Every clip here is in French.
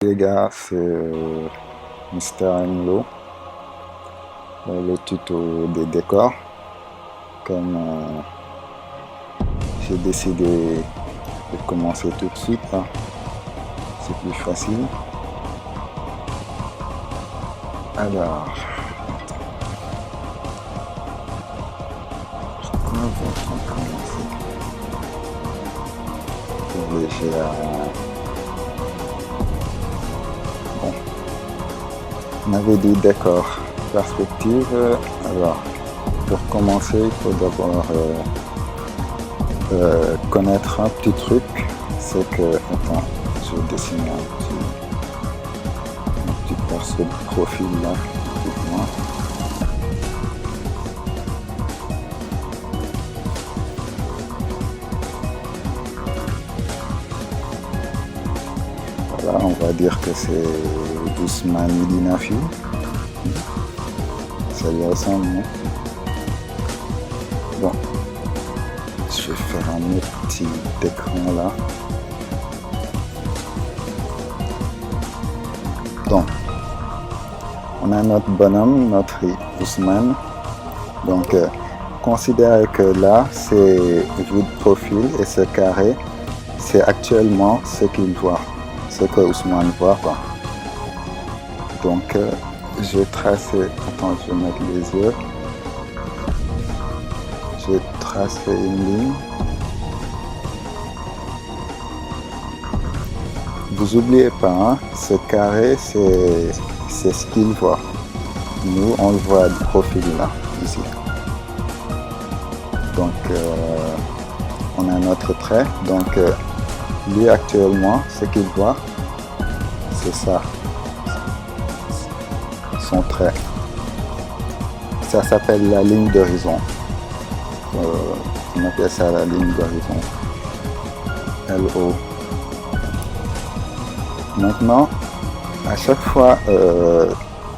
Les gars, c'est Mister Enlo, le tuto des décors. Comme j'ai décidé de commencer tout de suite, hein, c'est plus facile. Alors, pourquoi va-t-on commencer? Bon, on avait dit décor, perspective. Alors, pour commencer, il faut d'abord connaître un petit truc. C'est que, attends, je vais dessiner un petit perso de profil là. Excuse-moi. Voilà, on va dire que c'est Ousmane Dinafi. Ça lui ressemble, non? Bon, je vais faire un autre petit écran là. Donc, on a notre bonhomme, notre Ousmane. Donc, considérez que là, c'est vue de profil et ce carré, c'est actuellement ce qu'il voit, ce que Ousmane voit, quoi. Donc, je vais tracer, attends, je vais mettre les yeux. Je vais tracer une ligne. Vous oubliez pas, hein, ce carré, c'est ce qu'il voit. Nous, on le voit de profil là, ici. Donc, on a notre trait. Donc, lui, actuellement, ce qu'il voit, c'est ça. Son trait. Ça s'appelle la ligne d'horizon. On appelle ça la ligne d'horizon. LO. Maintenant, à chaque fois,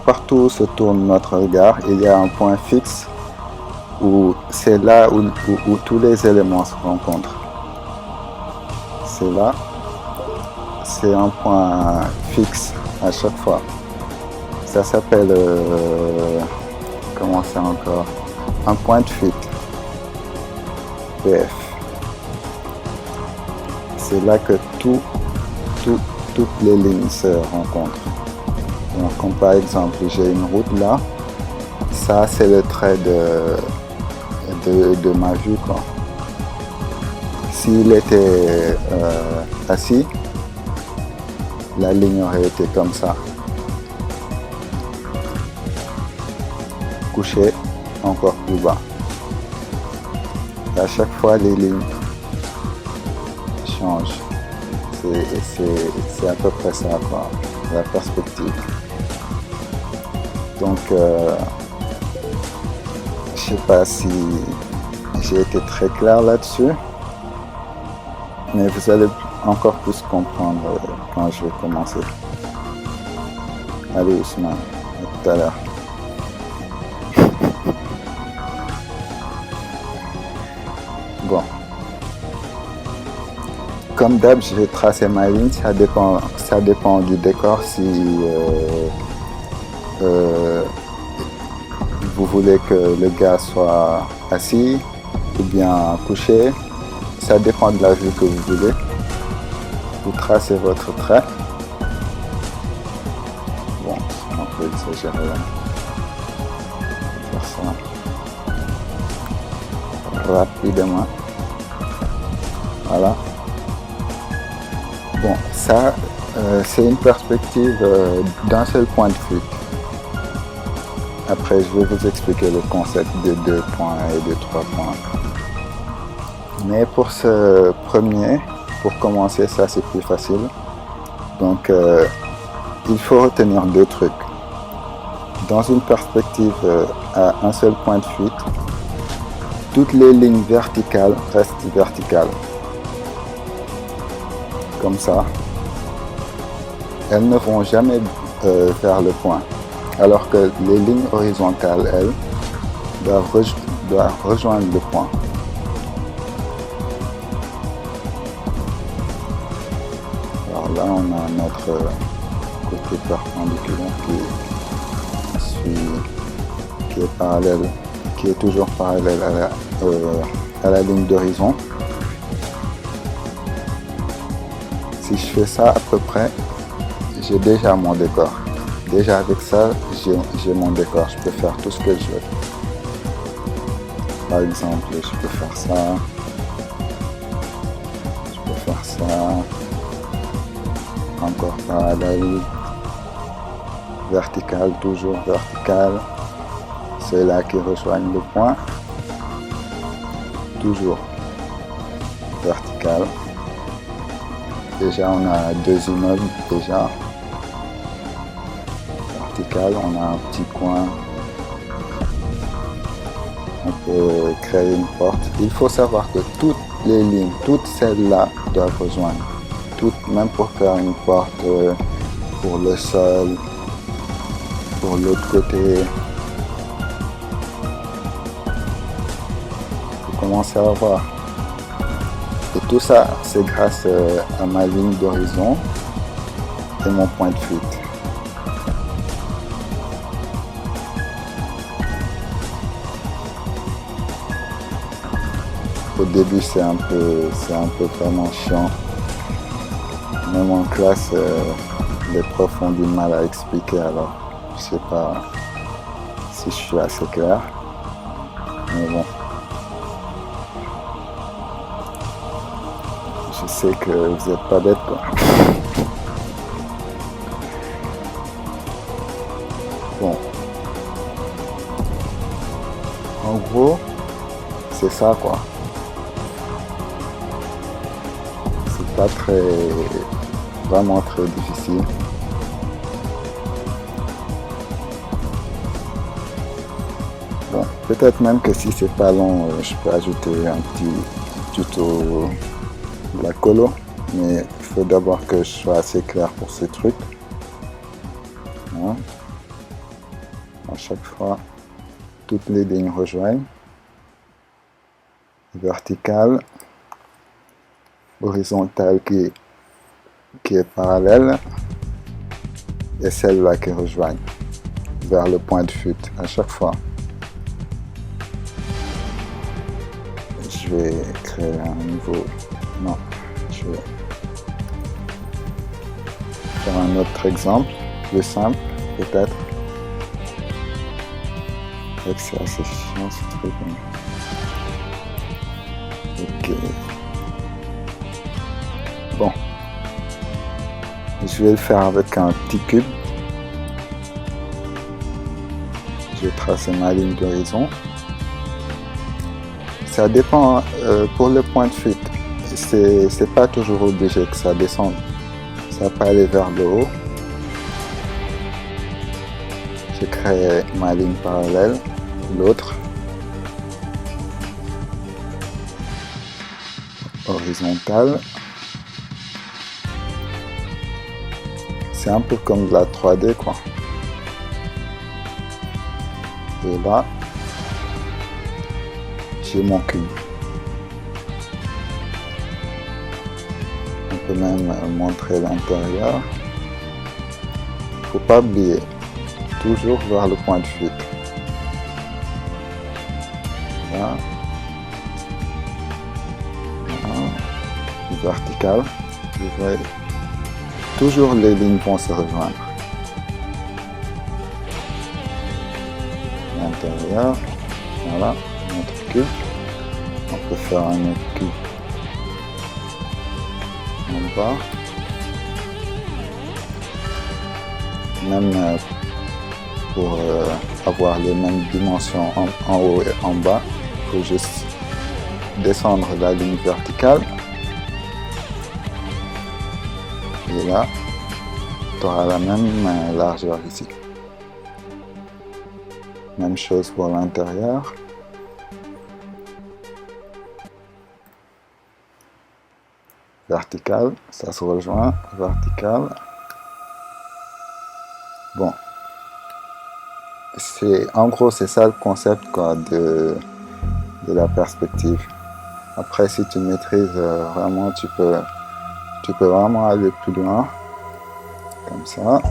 partout où se tourne notre regard, il y a un point fixe où c'est là où tous les éléments se rencontrent. C'est là, c'est un point fixe à chaque fois. Ça s'appelle, comment c'est encore? Un point de fuite. PF. C'est là que toutes les lignes se rencontrent. Donc, comme par exemple, j'ai une route là. Ça, c'est le trait de ma vue, quoi. S'il était assis, la ligne aurait été comme ça. Couché, encore plus bas. Et à chaque fois, les lignes changent. C'est à peu près ça, quoi, la perspective. Donc, je sais pas si j'ai été très clair là-dessus, mais vous allez encore plus comprendre quand je vais commencer. Allez, Ousmane, à tout à l'heure. Bon. Comme d'hab, je vais tracer ma ligne, ça dépend du décor. Si vous voulez que le gars soit assis ou bien couché, ça dépend de la vue que vous voulez. Vous tracez votre trait. Bon, on peut exagérer là. On va faire ça rapidement. Voilà. Bon, ça, c'est une perspective d'un seul point de fuite. Après, je vais vous expliquer le concept de 2 points et de 3 points. Mais pour ce premier, pour commencer, ça c'est plus facile. Donc, il faut retenir 2 trucs. Dans une perspective à un seul point de fuite, toutes les lignes verticales restent verticales. Comme ça, elles ne vont jamais vers le point, alors que les lignes horizontales, elles, doivent rejoindre le point. Alors là, on a notre côté perpendiculaire qui est parallèle, qui est toujours parallèle à la ligne d'horizon. Si je fais ça à peu près, j'ai déjà mon décor. Déjà avec ça, j'ai mon décor. Je peux faire tout ce que je veux. Par exemple, je peux faire ça. Je peux faire ça. Encore parallèle. Vertical, toujours vertical. Ceux-là qui rejoignent le point. Toujours vertical. Déjà, on a deux immeubles déjà. Vertical, on a un petit coin. On peut créer une porte. Il faut savoir que toutes les lignes, toutes celles-là doivent rejoindre. Toutes, même pour faire une porte pour le sol, pour l'autre côté. Vous commencez à voir. Et tout ça, c'est grâce à ma ligne d'horizon et mon point de fuite. Au début, c'est un peu vraiment chiant. Même en classe, les profs ont du mal à expliquer, alors je sais pas si je suis assez clair. Mais bon. Je sais que vous n'êtes pas bête, quoi. Bon. En gros, c'est ça, quoi. C'est pas vraiment très difficile. Bon, peut-être même que si c'est pas long, je peux ajouter un petit tuto de la colo, mais il faut d'abord que je sois assez clair pour ces trucs. Hein? À chaque fois, toutes les lignes rejoignent. Verticale, horizontale qui est parallèle, et celle-là qui rejoignent vers le point de fuite à chaque fois. Je vais créer un nouveau... Non, je vais faire un autre exemple, plus simple peut-être. C'est assez chiant ce truc. Ok. Bon. Je vais le faire avec un petit cube. Je vais tracer ma ligne d'horizon. Ça dépend pour le point de fuite. C'est pas toujours obligé que ça descende. Ça peut aller vers le haut. Je crée ma ligne parallèle, l'autre horizontale. C'est un peu comme de la 3D, quoi. Et là, j'ai mon cube. On peut même montrer l'intérieur. Faut pas oublier, toujours vers le point de fuite. Là. Vertical. Vous voyez, toujours les lignes vont se rejoindre. L'intérieur. Voilà, notre cube. On peut faire un autre cube en bas. Même pour avoir les mêmes dimensions en haut et en bas, il faut juste descendre la ligne verticale. Et là, tu auras la même largeur ici. Même chose pour l'intérieur. Vertical, ça se rejoint, vertical. Bon. En gros, c'est ça le concept, quoi, de la perspective. Après, si tu maîtrises vraiment, tu peux vraiment aller plus loin. comme ça.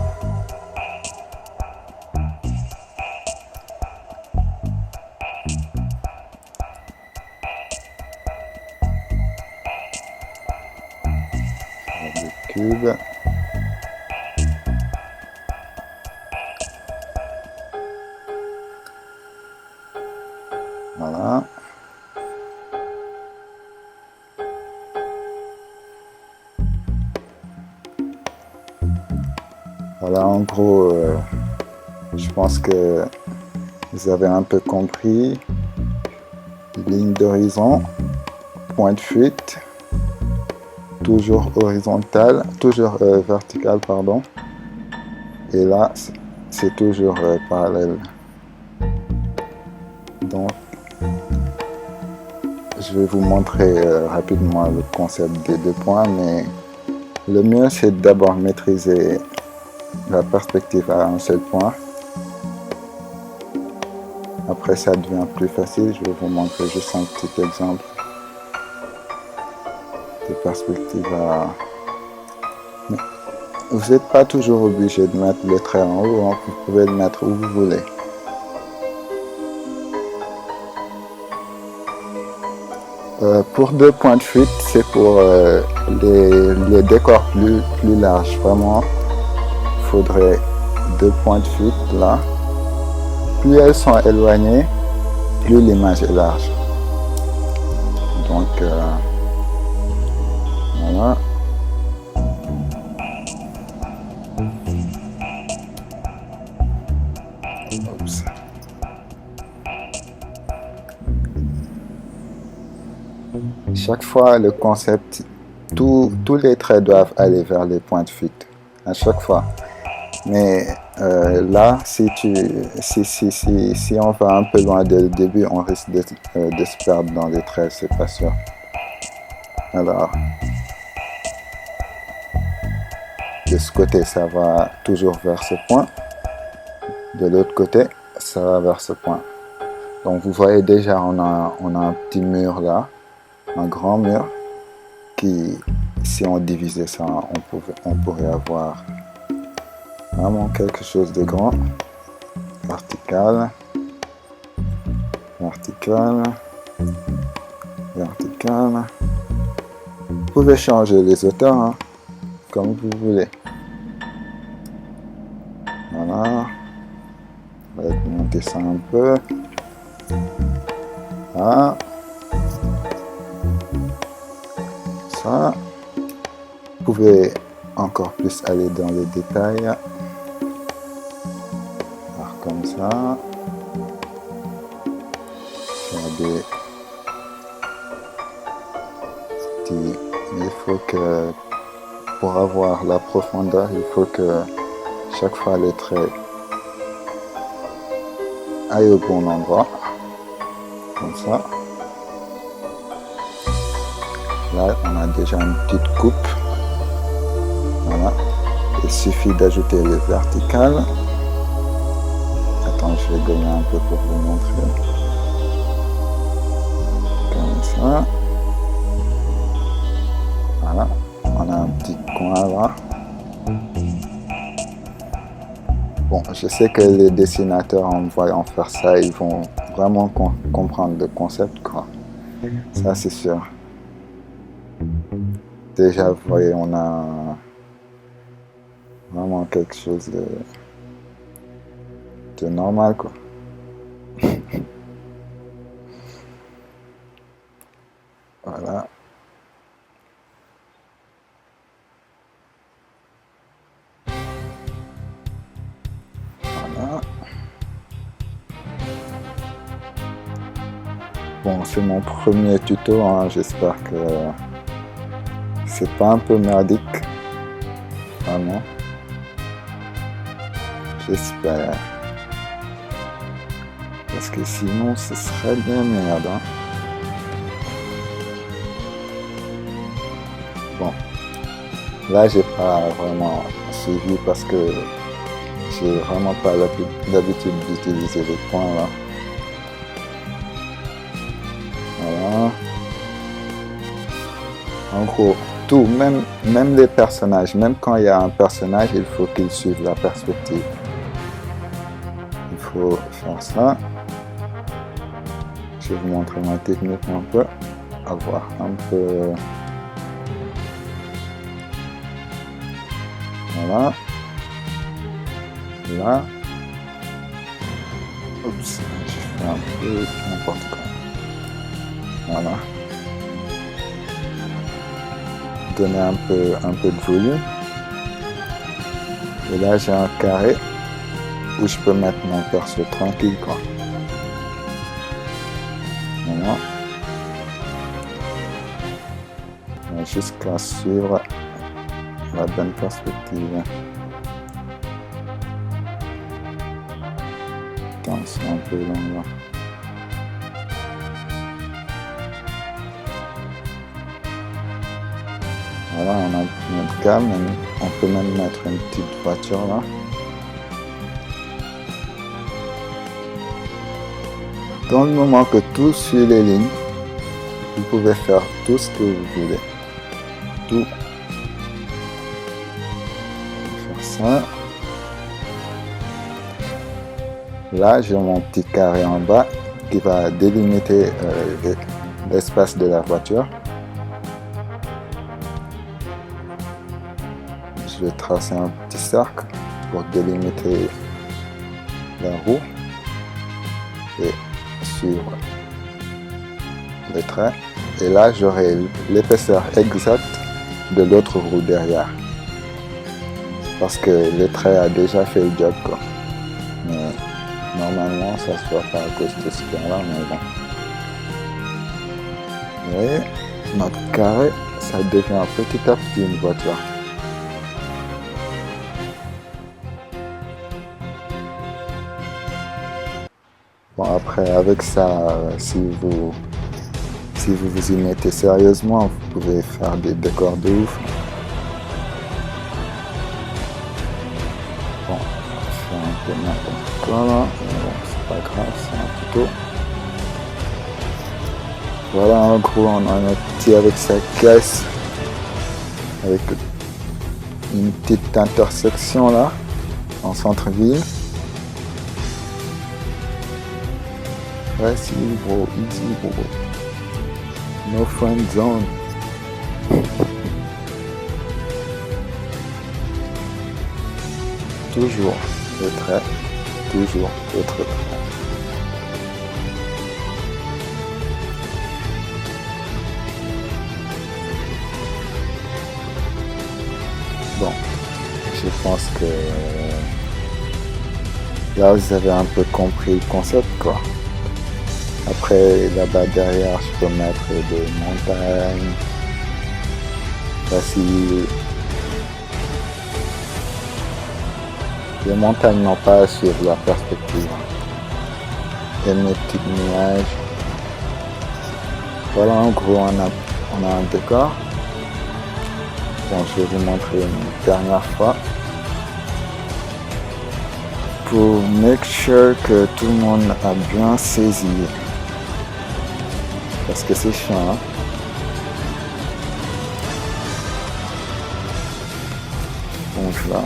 Des cubes. Voilà. Voilà, en gros, je pense que vous avez un peu compris. Ligne d'horizon, point de fuite, toujours horizontal, toujours vertical, pardon. Et là, c'est toujours parallèle. Donc, je vais vous montrer rapidement le concept des 2 points, mais le mieux c'est d'abord maîtriser la perspective à un seul point. Après ça devient plus facile, je vais vous montrer juste un petit exemple de perspective à... Vous n'êtes pas toujours obligé de mettre le trait en haut, hein. Vous pouvez le mettre où vous voulez. Pour 2 points de fuite, c'est pour les décors plus larges. Vraiment, il faudrait 2 points de fuite là. Plus elles sont éloignées, plus l'image est large. Donc, voilà. Oups. Chaque fois, le concept, tous les traits doivent aller vers les points de fuite. À chaque fois. Mais là, si on va un peu loin dès le début, on risque de se perdre dans les traits, c'est pas sûr. Alors, de ce côté, ça va toujours vers ce point. De l'autre côté, ça va vers ce point. Donc, vous voyez déjà, on a un petit mur là, un grand mur, qui, si on divisait ça, on pourrait avoir vraiment quelque chose de grand. Vertical, vertical, vertical. Vous pouvez changer les hauteurs, hein, comme vous voulez. Voilà. On va monter ça un peu. Voilà. Ça. Vous pouvez encore plus aller dans les détails. Alors, comme ça. Regardez. Il faut que, pour avoir la profondeur, il faut que chaque fois les traits aillent au bon endroit. Comme ça. Là, on a déjà une petite coupe. Voilà. Il suffit d'ajouter les verticales. Attends, je vais gommer un peu pour vous montrer. Comme ça. Voilà. On a un petit coin là. Bon, je sais que les dessinateurs, en me voyant faire ça, ils vont vraiment comprendre le concept, quoi. Ça, c'est sûr. Déjà, vous voyez, on a vraiment quelque chose de normal, quoi. Voilà. Voilà. Bon, c'est mon premier tuto, hein. J'espère que c'est pas un peu merdique. Vraiment. J'espère. Parce que sinon, ce serait bien merde, hein. Bon. Là, j'ai pas vraiment suivi parce que j'ai vraiment pas l'habitude d'utiliser les points là. Voilà. En gros, tout, même les personnages, même quand il y a un personnage, il faut qu'il suive la perspective. Il faut faire ça. Je vais vous montrer ma technique un peu, avoir un peu, voilà, là, oups, je fais un peu n'importe quoi, voilà, donner un peu de volume, et là j'ai un carré où je peux mettre mon perso tranquille, quoi. Voilà. Jusqu'à suivre la bonne perspective. Attends, c'est un peu long là. Voilà, on a notre gamme, on peut même mettre une petite voiture là. Dans le moment que tout suit les lignes, vous pouvez faire tout ce que vous voulez. Tout. Faire ça. Là, j'ai mon petit carré en bas qui va délimiter l'espace de la voiture. Je vais tracer un petit cercle pour délimiter la roue et suivre les traits. Et là, j'aurai l'épaisseur exacte de l'autre roue derrière. Parce que le trait a déjà fait le job, quoi. Mais normalement, ça se voit pas à cause de ce point-là, mais bon. Vous voyez, notre carré, ça devient petit à petit une voiture. Bon, après, avec ça, si vous vous y mettez sérieusement, vous pouvez faire des décors de ouf. Bon, on fait un peu n'importe quoi là, mais bon, c'est pas grave, c'est un tuto. Voilà, en gros, on a un petit avec sa caisse, avec une petite intersection là, en centre-ville. Facile, bro, easy, bro. No friend zone. Toujours le trait, toujours l'autre trait. Bon, je pense que là vous avez un peu compris le concept, quoi. Après, là-bas derrière, je peux mettre des montagnes. Facile. Les montagnes n'ont pas à suivre la perspective. Et mes petits nuages. Voilà, en gros, on a un décor. Bon, je vais vous montrer une dernière fois. Pour make sure que tout le monde a bien saisi. Parce que c'est chiant, hein? Donc là...